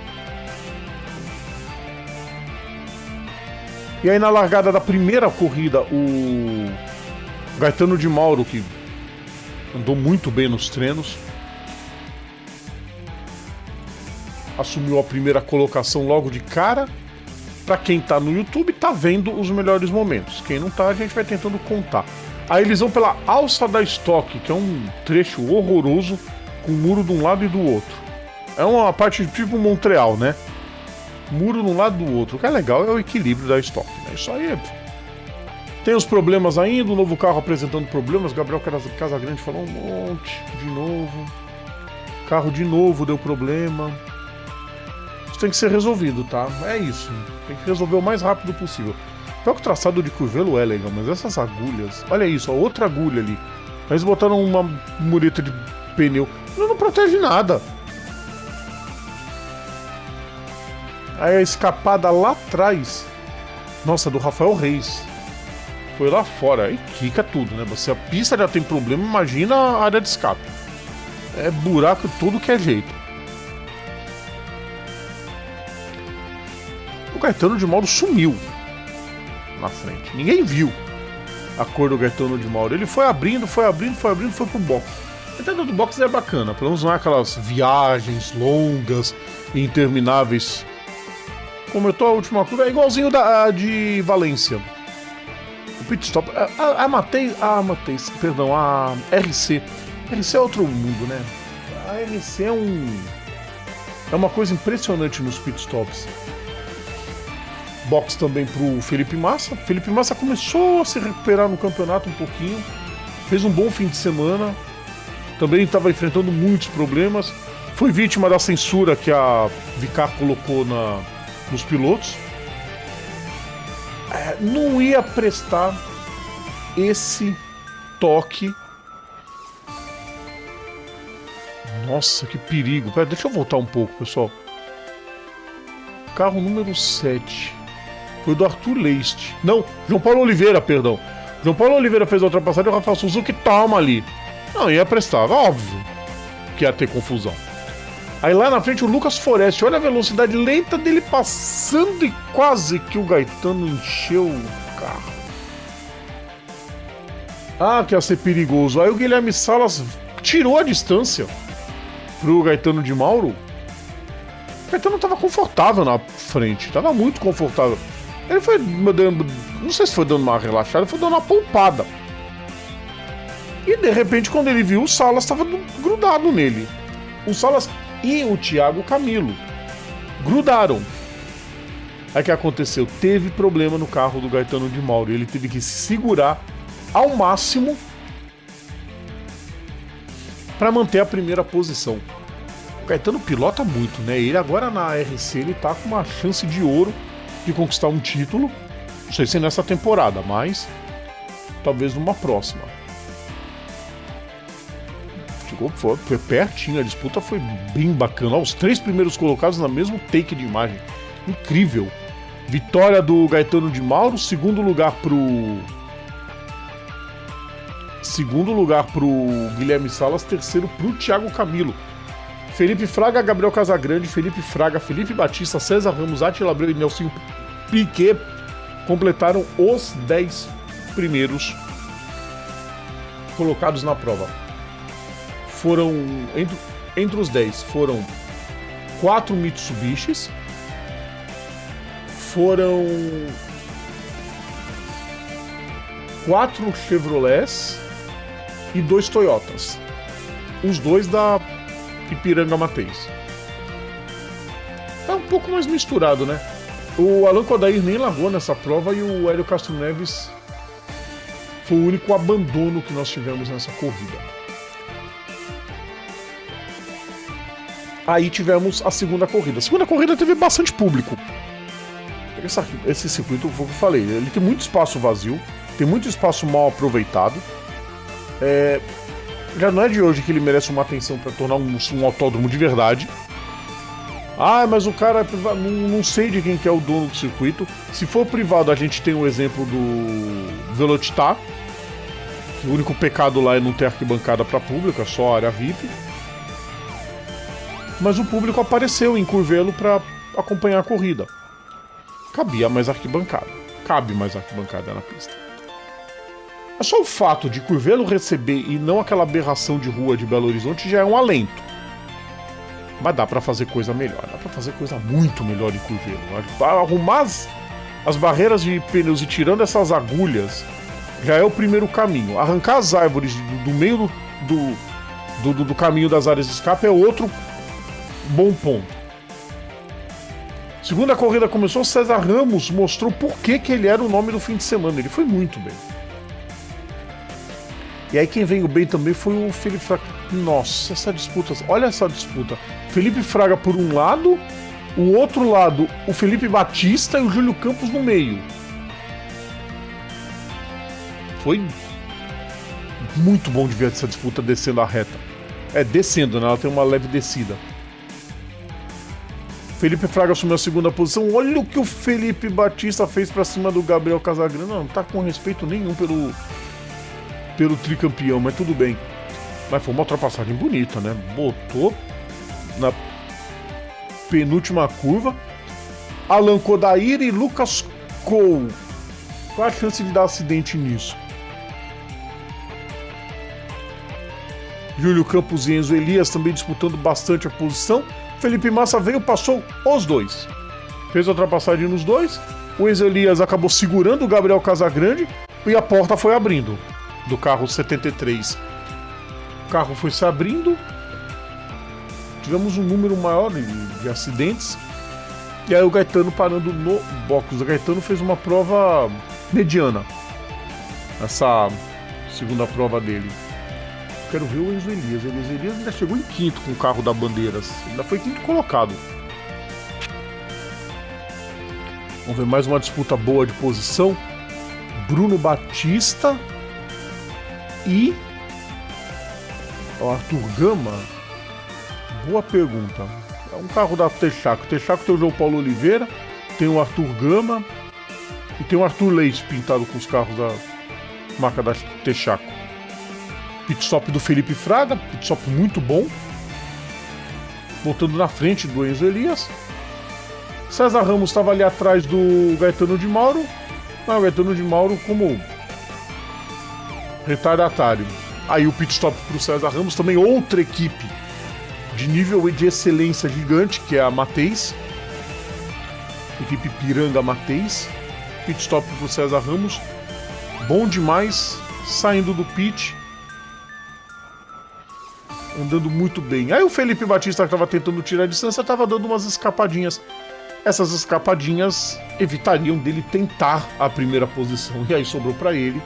E aí na largada da primeira corrida, o Gaetano de Mauro, que andou muito bem nos treinos, assumiu a primeira colocação logo de cara. Pra quem tá no YouTube, tá vendo os melhores momentos. Quem não tá, a gente vai tentando contar. Aí eles vão pela alça da Stock, que é um trecho horroroso, com muro de um lado e do outro. É uma parte tipo Montreal, né? Muro de um lado e do outro. O que é legal é o equilíbrio da Stock, né? Isso aí tem os problemas ainda, o novo carro apresentando problemas. Gabriel Casagrande falou um monte de novo. O carro de novo deu problema. Isso tem que ser resolvido, tá? É isso. Tem que resolver o mais rápido possível. Pior que o traçado de Curvelo é legal, mas essas agulhas... Olha isso, ó, outra agulha ali. Eles botaram uma mureta de pneu. Não protege nada. Aí a escapada lá atrás... Nossa, do Rafael Reis. Foi lá fora. Aí quica tudo, né? Se a pista já tem problema, imagina a área de escape. É buraco tudo que é jeito. O Gaetano de Mauro sumiu na frente. Ninguém viu a cor do Gaetano de Mauro. Ele foi abrindo, foi pro box. A entrada do box é bacana, pelo menos não é aquelas viagens longas e intermináveis. Como eu tô a última curva, é igualzinho da de Valência. O pit stop. A RC. RC é outro mundo, né? A RC é uma coisa impressionante nos pit stops. Box também pro Felipe Massa. Felipe Massa começou a se recuperar no campeonato um pouquinho. Fez um bom fim de semana. Também estava enfrentando muitos problemas. Foi vítima da censura que a Vicar colocou nos pilotos. Não ia prestar esse toque. Nossa, que perigo. Pera, deixa eu voltar um pouco, pessoal. Carro número 7. Foi do Arthur Leist. Não, João Paulo Oliveira, perdão. João Paulo Oliveira fez a ultrapassagem e o Rafael Suzuki toma ali. Não, ia prestar, óbvio que ia ter confusão. Aí lá na frente o Lucas Forest, olha a velocidade lenta dele passando e quase que o Gaetano encheu o carro. Ah, que ia ser perigoso. Aí o Guilherme Salas tirou a distância pro Gaetano de Mauro. O Gaetano tava confortável na frente, tava muito confortável. Ele foi dando, não sei se foi dando uma relaxada, foi dando uma poupada. E de repente, quando ele viu, o Salas estava grudado nele. O Salas e o Thiago Camilo grudaram. Aí o que aconteceu? Teve problema no carro do Gaetano de Mauro. Ele teve que se segurar ao máximo para manter a primeira posição. O Gaetano pilota muito, né? Ele agora na RC ele tá com uma chance de ouro de conquistar um título. Não sei se nessa temporada, mas talvez numa próxima. Foi pertinho, a disputa foi bem bacana. Os 3 primeiros colocados no mesmo take de imagem. Incrível. Vitória do Gaetano de Mauro, segundo lugar pro Guilherme Salas, terceiro pro Thiago Camilo. Felipe Fraga, Gabriel Casagrande, Felipe Fraga, Felipe Batista, César Ramos, Attila Abreu e Nelson Piquet completaram os 10 primeiros colocados na prova. Foram, entre os 10, foram 4 Mitsubishis, foram 4 Chevrolets e 2 Toyotas. Os 2 da Ipiranga Mateis. Tá um pouco mais misturado, né? O Alan Kodair nem largou nessa prova e o Hélio Castro Neves foi o único abandono que nós tivemos nessa corrida. Aí tivemos a segunda corrida. A segunda corrida teve bastante público. Esse circuito, foi o que eu falei, ele tem muito espaço vazio, tem muito espaço mal aproveitado. Já não é de hoje que ele merece uma atenção para tornar um autódromo de verdade. Ah, mas o cara é privado. Não sei de quem que é o dono do circuito. Se for privado, a gente tem o exemplo do Velocitar. O único pecado lá é não ter arquibancada para público, é só área VIP. Mas o público apareceu em Curvelo para acompanhar a corrida. Cabia mais arquibancada. Cabe mais arquibancada na pista. É só o fato de Curvelo receber e não aquela aberração de rua de Belo Horizonte já é um alento. Mas dá pra fazer coisa melhor. Dá pra fazer coisa muito melhor em Curvelo. Arrumar as barreiras de pneus e tirando essas agulhas já é o primeiro caminho. Arrancar as árvores do meio do caminho das áreas de escape é outro bom ponto. Segunda corrida começou, César Ramos mostrou por que ele era o nome do fim de semana. Ele foi muito bem. E aí quem veio bem também foi o Felipe Fraga. Nossa, essa disputa, olha essa disputa. Felipe Fraga por um lado O outro lado, o Felipe Batista e o Júlio Campos no meio. Foi muito bom de ver essa disputa descendo a reta. Descendo, né? Ela tem uma leve descida. Felipe Fraga assumiu a segunda posição. Olha o que o Felipe Batista fez pra cima do Gabriel Casagrande. Não tá com respeito nenhum pelo tricampeão, mas tudo bem. Mas foi uma ultrapassagem bonita, né? Botou na penúltima curva. Alan Kodair e Lucas Cole. Qual a chance de dar acidente nisso? Júlio Campos e Enzo Elias também disputando bastante a posição. Felipe Massa veio, passou os dois. Fez a ultrapassagem nos dois. O Enzo Elias acabou segurando o Gabriel Casagrande e a porta foi abrindo do carro 73. O carro foi se abrindo. Tivemos um número maior de acidentes. E aí o Gaetano parando no box. O Gaetano fez uma prova mediana. Essa segunda prova dele. Quero ver o Enzo Elias. O Enzo Elias ainda chegou em quinto com o carro da Bandeiras. Ainda foi quinto colocado. Vamos ver mais uma disputa boa de posição. Bruno Batista e o Arthur Gama. Boa pergunta. É um carro da Texaco. O Texaco tem o João Paulo Oliveira, tem o Arthur Gama e tem o Arthur Leite pintado com os carros da marca da Texaco. Pit stop do Felipe Fraga, pit stop muito bom. Voltando na frente do Enzo Elias. César Ramos estava ali atrás do Gaetano de Mauro. Mas o Gaetano de Mauro como retardatário. Aí o pit stop para o César Ramos, também outra equipe de nível e de excelência gigante, que é a Mateis. Equipe Piranga Mateis. Pit stop para o César Ramos. Bom demais, saindo do pit. Andando muito bem. Aí o Felipe Batista, que estava tentando tirar a distância, estava dando umas escapadinhas. Essas escapadinhas evitariam dele tentar a primeira posição. E aí sobrou para ele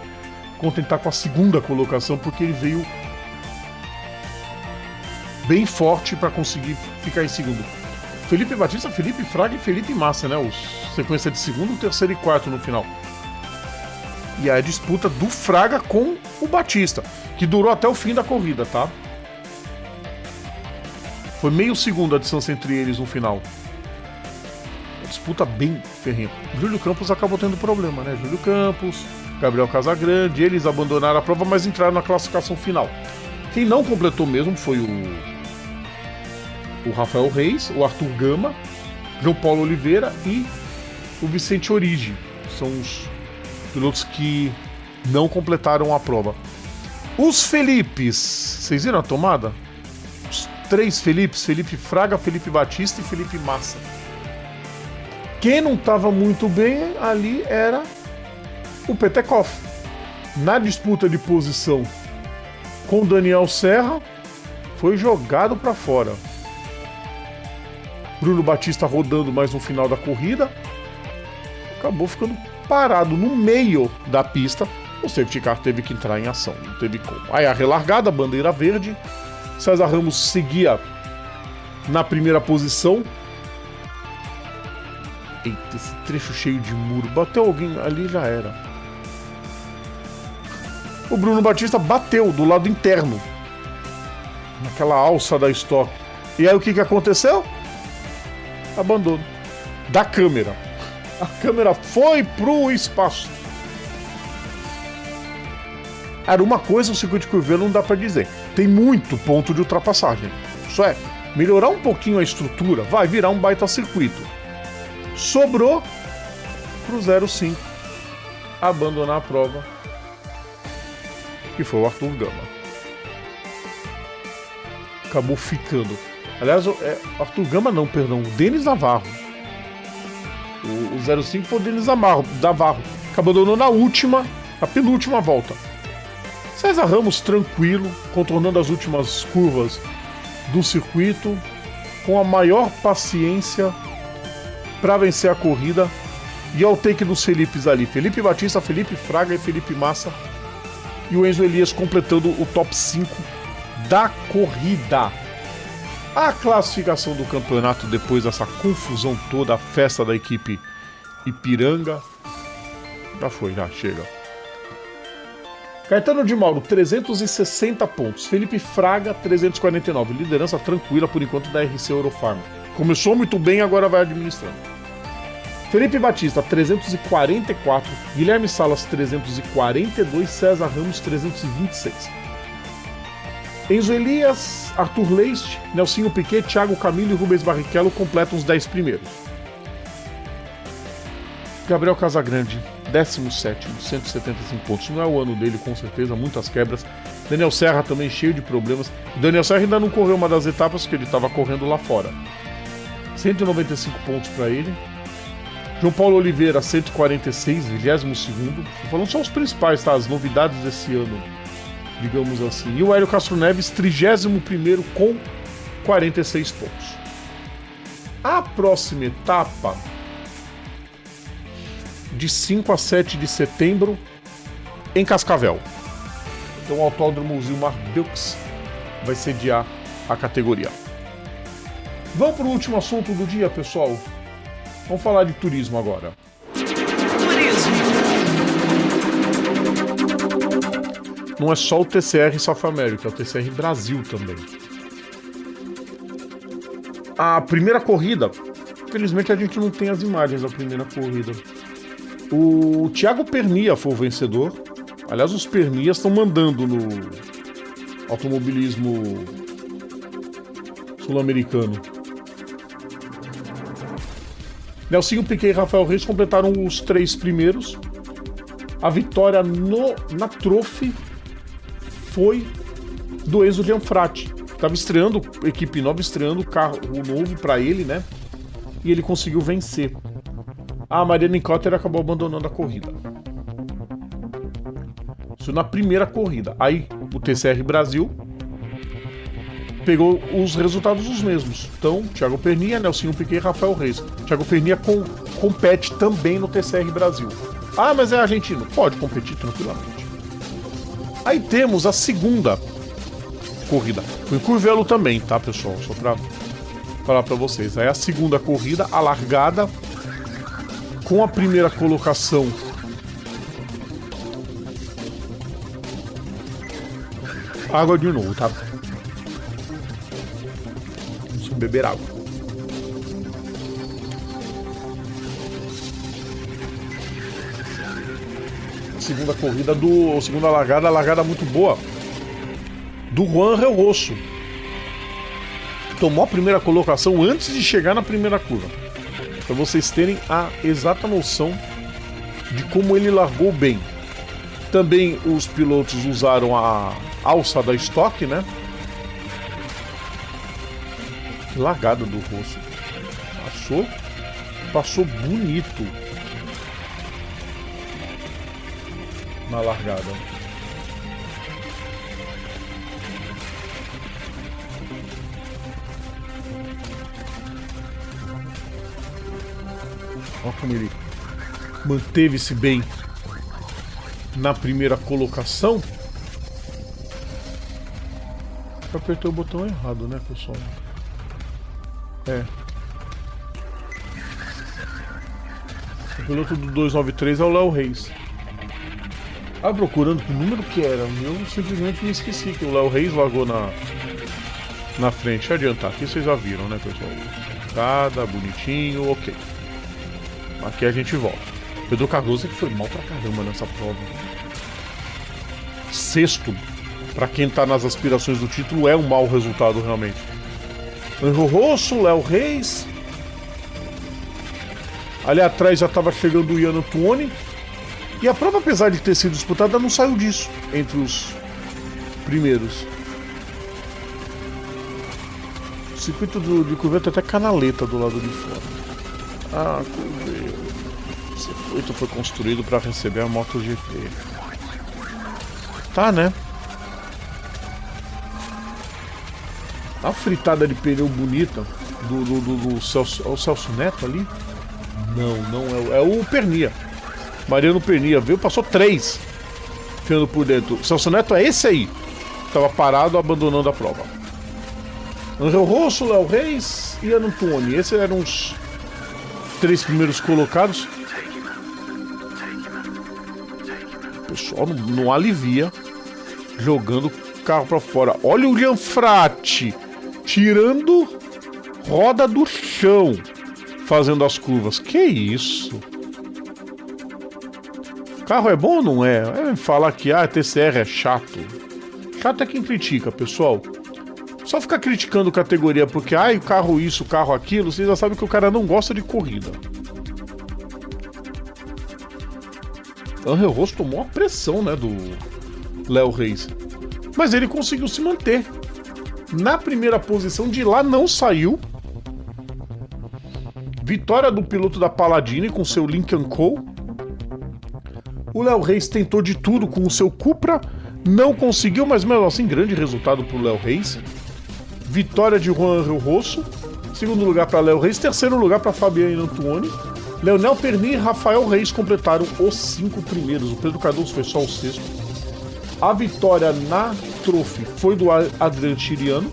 contentar com a segunda colocação, porque ele veio bem forte para conseguir ficar em segundo. Felipe Batista, Felipe Fraga e Felipe Massa, né? Sequência de segundo, terceiro e quarto no final. E aí a disputa do Fraga com o Batista, que durou até o fim da corrida, tá? Foi meio segundo a distância entre eles no final. Uma disputa bem ferrenha. Júlio Campos acabou tendo problema, né? Júlio Campos, Gabriel Casagrande, eles abandonaram a prova, mas entraram na classificação final. Quem não completou mesmo foi o Rafael Reis, o Arthur Gama, João Paulo Oliveira e o Vicente Origi. São os pilotos que não completaram a prova. Os Felipes, vocês viram a tomada? Os três Felipes, Felipe Fraga, Felipe Batista e Felipe Massa. Quem não estava muito bem ali era o Petekoff. Na disputa de posição com o Daniel Serra, foi jogado para fora. Bruno Batista rodando mais no final da corrida, acabou ficando parado no meio da pista. O safety car teve que entrar em ação, não teve como. Aí a relargada, bandeira verde. César Ramos seguia na primeira posição. Eita, esse trecho cheio de muro. Bateu alguém ali, já era. O Bruno Batista bateu do lado interno, naquela alça da Stock. E aí o que aconteceu? Abandono da câmera. A câmera foi pro espaço. Era uma coisa, o circuito de Curvelo não dá pra dizer. Tem muito ponto de ultrapassagem. Isso é, melhorar um pouquinho a estrutura, vai virar um baita circuito. Sobrou pro 05 abandonar a prova, que foi o Arthur Gama. Acabou ficando. Aliás, Arthur Gama não, perdão, o Denis Navarro. O 05 foi o Denis Navarro, que abandonou na penúltima volta. César Ramos tranquilo, contornando as últimas curvas do circuito, com a maior paciência para vencer a corrida. E ao take dos Felipes ali, Felipe Batista, Felipe Fraga e Felipe Massa. E o Enzo Elias completando o top 5 da corrida. A classificação do campeonato depois dessa confusão toda, a festa da equipe Ipiranga. Já foi, já chega. Caetano de Mauro, 360 pontos. Felipe Fraga, 349. Liderança tranquila por enquanto da RC Eurofarma. Começou muito bem, agora vai administrando. Felipe Batista, 344. Guilherme Salas, 342. César Ramos, 326. Enzo Elias, Arthur Leist, Nelsinho Piquet, Thiago Camilo e Rubens Barrichello completam os 10 primeiros. Gabriel Casagrande, 17º, 175 pontos. Não é o ano dele, com certeza, muitas quebras. Daniel Serra também cheio de problemas. Daniel Serra ainda não correu uma das etapas que ele estava correndo lá fora. 195 pontos para ele. João Paulo Oliveira, 146, 22º. Estou falando só os principais, tá? As novidades desse ano, digamos assim. E o Hélio Castro Neves, 31º com 46 pontos. A próxima etapa, de 5 a 7 de setembro, em Cascavel. Então o Autódromo Zilmar Beux vai sediar a categoria. Vamos para o último assunto do dia, pessoal. Vamos falar de turismo agora. Turismo. Não é só o TCR South America, é o TCR Brasil também. A primeira corrida, infelizmente a gente não tem as imagens da primeira corrida. O Thiago Pernia foi o vencedor. Aliás, os Pernias estão mandando no automobilismo sul-americano. Nelsinho Piquet e Rafael Reis completaram os 3 primeiros. A vitória na Trophy foi do Enzo Gianfratti. Estava estreando, equipe nova, estreando carro novo para ele, né? E ele conseguiu vencer. A Mariana Cotter acabou abandonando a corrida. Isso na primeira corrida. Aí o TCR Brasil pegou os resultados os mesmos. Então, Thiago Pernia, Nelsinho Piquet e Rafael Reis. Thiago Pernia compete também no TCR Brasil. Ah, mas é argentino. Pode competir tranquilamente. Aí temos a segunda corrida. Foi em Curvelo também, tá, pessoal? Só pra falar pra vocês. Aí a segunda corrida, a largada, com a primeira colocação água de novo, tá? Vamos beber água. Segunda corrida segunda largada muito boa do Juan Relrosso. Tomou a primeira colocação antes de chegar na primeira curva. Para vocês terem a exata noção de como ele largou bem. Também os pilotos usaram a alça da Stock, né? Que largada do Rosso. Passou bonito na largada. Olha como ele manteve-se bem na primeira colocação. Eu apertei o botão errado, né, pessoal? O piloto do 293 é o Léo Reis. Procurando que número que era. Eu simplesmente me esqueci que o Léo Reis largou na frente. Deixa eu adiantar. Aqui vocês já viram, né, pessoal? Cada bonitinho, ok. Aqui a gente volta. Pedro Cardoso que foi mal pra caramba nessa prova. Sexto, pra quem tá nas aspirações do título, é um mau resultado realmente. Anjo Rosso, Léo Reis. Ali atrás já tava chegando o Ian Antuoni. E a prova, apesar de ter sido disputada, não saiu disso entre os primeiros. O circuito de Curvelo tem até canaleta do lado de fora. Curvelo. O circuito foi construído para receber a MotoGP. Tá, né? A fritada de pneu bonita do Celso, o Celso Neto ali? Não, é o Pernia. Mariano Pernia veio, passou 3 ficando por dentro. O Celso Neto é esse aí, tava parado, abandonando a prova. Angel Rosso, Léo Reis e Antoni. Esses eram os 3 primeiros colocados. O pessoal não alivia jogando o carro pra fora. Olha o Gianfratti tirando roda do chão, fazendo as curvas. Que isso? O carro é bom ou não é? Falar que TCR é chato. Chato é quem critica, pessoal. Só ficar criticando categoria porque o carro isso, o carro aquilo, vocês já sabem que o cara não gosta de corrida. Angel Rosso tomou uma pressão, né, do Léo Reis. Mas ele conseguiu se manter. Na primeira posição, de lá não saiu. Vitória do piloto da Paladini com seu Lincoln Co. O Léo Reis tentou de tudo com o seu Cupra. Não conseguiu, mas mesmo assim, grande resultado para o Léo Reis. Vitória de Juan Angel Rosso. Segundo lugar para Léo Reis. Terceiro lugar para Fabiano Antoni. Leonel Perni e Rafael Reis completaram os 5 primeiros. O Pedro Cardoso foi só o 6º. A vitória na Trophy foi do Adrian Chiriano.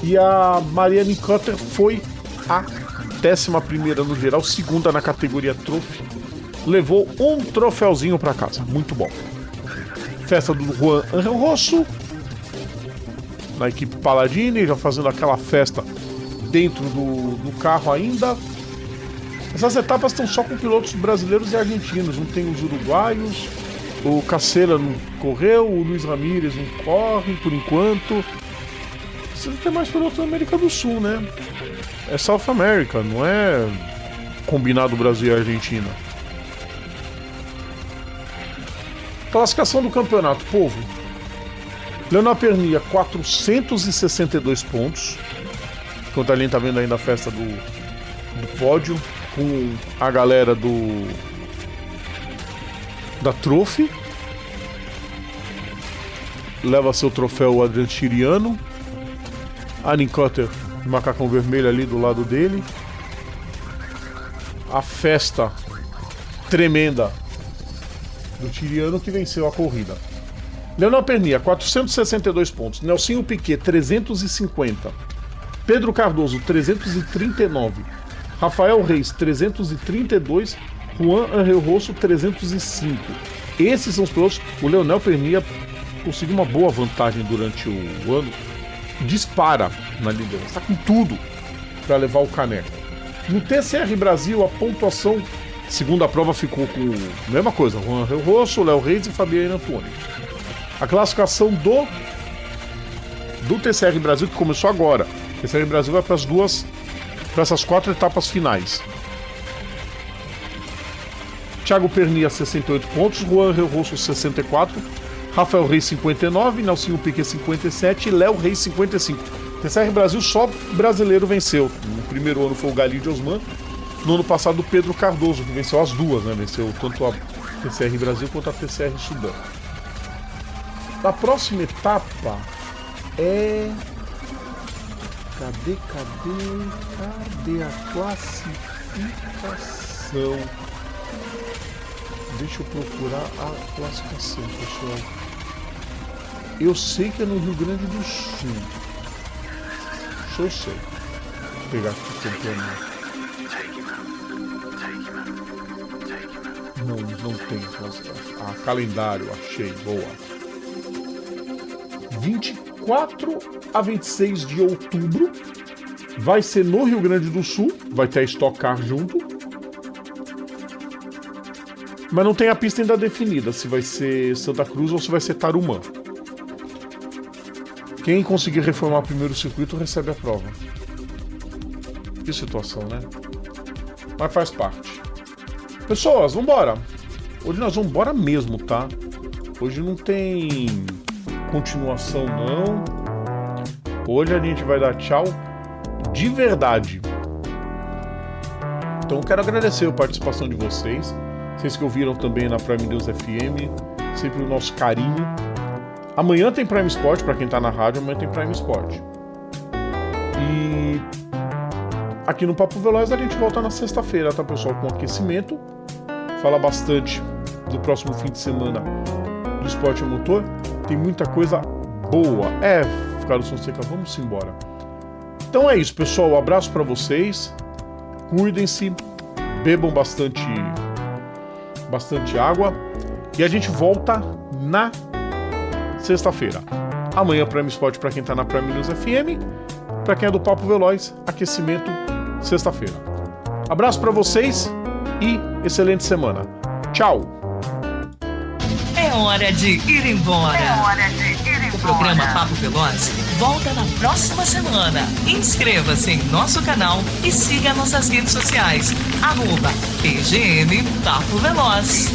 E a Marianne Cutter foi a 11ª no geral, segunda na categoria Trophy. Levou um troféuzinho para casa. Muito bom. Festa do Juan Angel Rosso. Na equipe Paladini, já fazendo aquela festa dentro do carro ainda. Essas etapas estão só com pilotos brasileiros e argentinos, não tem os uruguaios, o Caceira não correu, o Luiz Ramírez não corre por enquanto. Precisa ter mais pilotos da América do Sul, né? É South America, não é combinado Brasil e Argentina. Classificação do campeonato, povo. Leonel Pernia, 462 pontos. Enquanto a gente tá vendo ainda a festa do pódio, com a galera da Trophy. Leva seu troféu o Adrian Chiriano. Annie Cotter, de macacão vermelho ali do lado dele. A festa tremenda do Chiriano, que venceu a corrida. Leonel Pernia, 462 pontos. Nelsinho Piquet, 350. Pedro Cardoso, 339. Rafael Reis, 332. Juan Angel Rosso, 305. Esses são os pilotos. O Leonel Pernia conseguiu uma boa vantagem durante o ano. Dispara na liderança. Está com tudo para levar o caneco. No TCR Brasil, a pontuação, segunda prova, ficou com a mesma coisa. Juan Angel Rosso, Léo Reis e Fabiano Antoni. A classificação do TCR Brasil, que começou agora. O TCR Brasil vai para essas 4 etapas finais. Thiago Pernia, 68 pontos. Juan Angel Rosso, 64. Rafael Reis, 59. Nelsinho Piquet, 57. E Léo Reis, 55. TCR Brasil, só brasileiro venceu. No primeiro ano foi o Gali de Osman. No ano passado, o Pedro Cardoso, que venceu as duas, né? Venceu tanto a TCR Brasil quanto a TCR Sudão. A próxima etapa é... Cadê a classificação? Deixa eu procurar a classificação, pessoal. Eu sei que é no Rio Grande do Sul. Isso eu sei. Vou pegar aqui o campeonato. Não tem classificação. Calendário, achei. Boa. 24 a 26 de outubro vai ser no Rio Grande do Sul, vai ter a Stock Car junto, mas não tem a pista ainda definida, se vai ser Santa Cruz ou se vai ser Tarumã. Quem conseguir reformar primeiro o circuito recebe a prova. Que situação, né? Mas faz parte. Pessoas, vambora! Hoje nós vamos embora mesmo, tá? Hoje não tem continuação, não. Hoje a gente vai dar tchau de verdade. Então quero agradecer a participação de vocês. Vocês que ouviram também na Prime News FM. Sempre o nosso carinho. Amanhã tem Prime Sport, para quem tá na rádio, amanhã tem Prime Sport. E aqui no Papo Veloz a gente volta na sexta-feira, tá, pessoal? Com aquecimento. Fala bastante do próximo fim de semana do esporte a motor. Tem muita coisa boa. Carlos Fonseca, vamos embora. Então é isso, pessoal. Um abraço pra vocês. Cuidem-se, bebam bastante água. E a gente volta na sexta-feira. Amanhã Prime Sport pra quem tá na Prime News FM. Pra quem é do Papo Veloz, aquecimento sexta-feira. Abraço pra vocês e excelente semana. Tchau! É hora de ir embora. O programa Papo Veloz volta na próxima semana. Inscreva-se em nosso canal e siga nossas redes sociais. @PGM Papo Veloz.